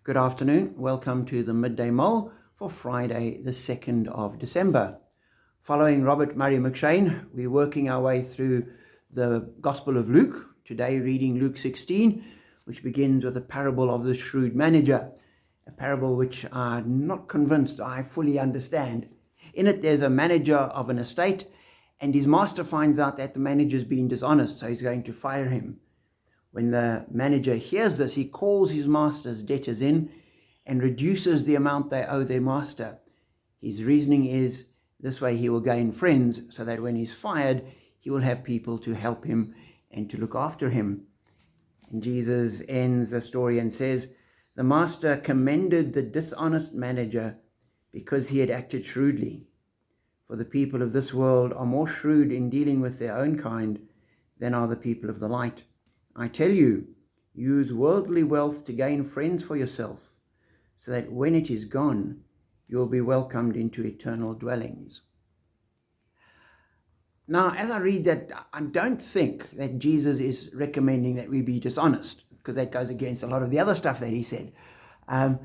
Good afternoon. Welcome to the Midday Mull for Friday, the 2nd of December. Following Robert Murray McShane, we're working our way through the Gospel of Luke, today reading Luke 16, which begins with the parable of the shrewd manager, a parable which I'm not convinced I fully understand. In it, there's a manager of an estate, and his master finds out that the manager's been dishonest, so he's going to fire him. When the manager hears this, he calls his master's debtors in and reduces the amount they owe their master. His reasoning is this way he will gain friends, so that when he's fired, he will have people to help him and to look after him. And Jesus ends the story and says, "The master commended the dishonest manager because he had acted shrewdly. For the people of this world are more shrewd in dealing with their own kind than are the people of the light. I tell you, use worldly wealth to gain friends for yourself, so that when it is gone, you will be welcomed into eternal dwellings." Now, as I read that, I don't think that Jesus is recommending that we be dishonest, because that goes against a lot of the other stuff that he said. And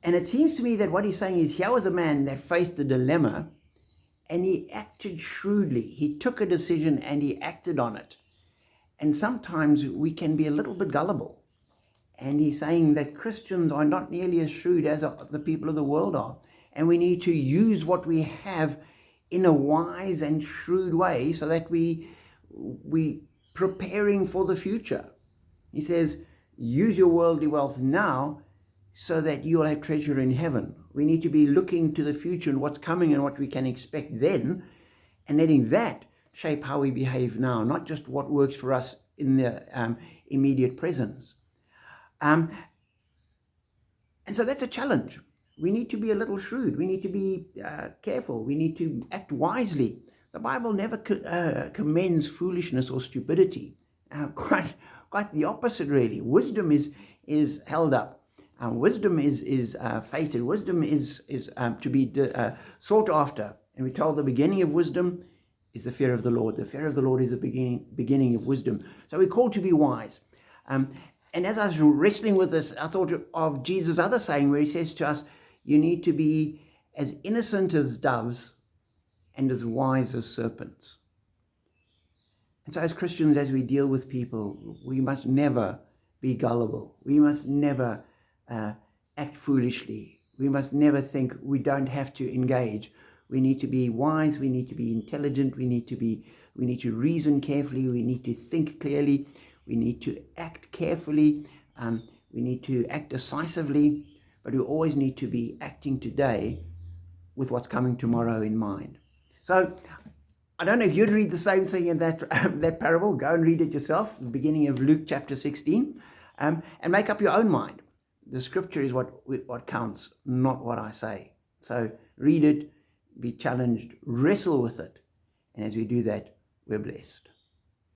it seems to me that what he's saying is, here was a man that faced a dilemma, and he acted shrewdly. He took a decision and he acted on it. And sometimes we can be a little bit gullible. And he's saying that Christians are not nearly as shrewd as the people of the world are. And we need to use what we have in a wise and shrewd way so that we preparing for the future. He says, use your worldly wealth now so that you will have treasure in heaven. We need to be looking to the future and what's coming and what we can expect then, and letting that shape how we behave now, not just what works for us in the immediate presence. And so that's a challenge. We need to be a little shrewd. We need to be careful. We need to act wisely. The Bible never commends foolishness or stupidity. Quite the opposite, really. Wisdom is held up. Wisdom is fated. Wisdom is to be sought after. And we're told the beginning of wisdom is the fear of the Lord. The fear of the Lord is the beginning of wisdom. So we're called to be wise. And as I was wrestling with this, I thought of Jesus' other saying where he says to us, you need to be as innocent as doves and as wise as serpents. And so as Christians, as we deal with people, we must never be gullible. We must never act foolishly. We must never think we don't have to engage. We need to be wise, we need to be intelligent, we need to reason carefully, we need to think clearly, we need to act carefully, we need to act decisively, but we always need to be acting today with what's coming tomorrow in mind. So, I don't know if you'd read the same thing in that parable. Go and read it yourself, the beginning of Luke chapter 16, and make up your own mind. The scripture is what counts, not what I say. So, read it, be challenged, wrestle with it. And as we do that, we're blessed.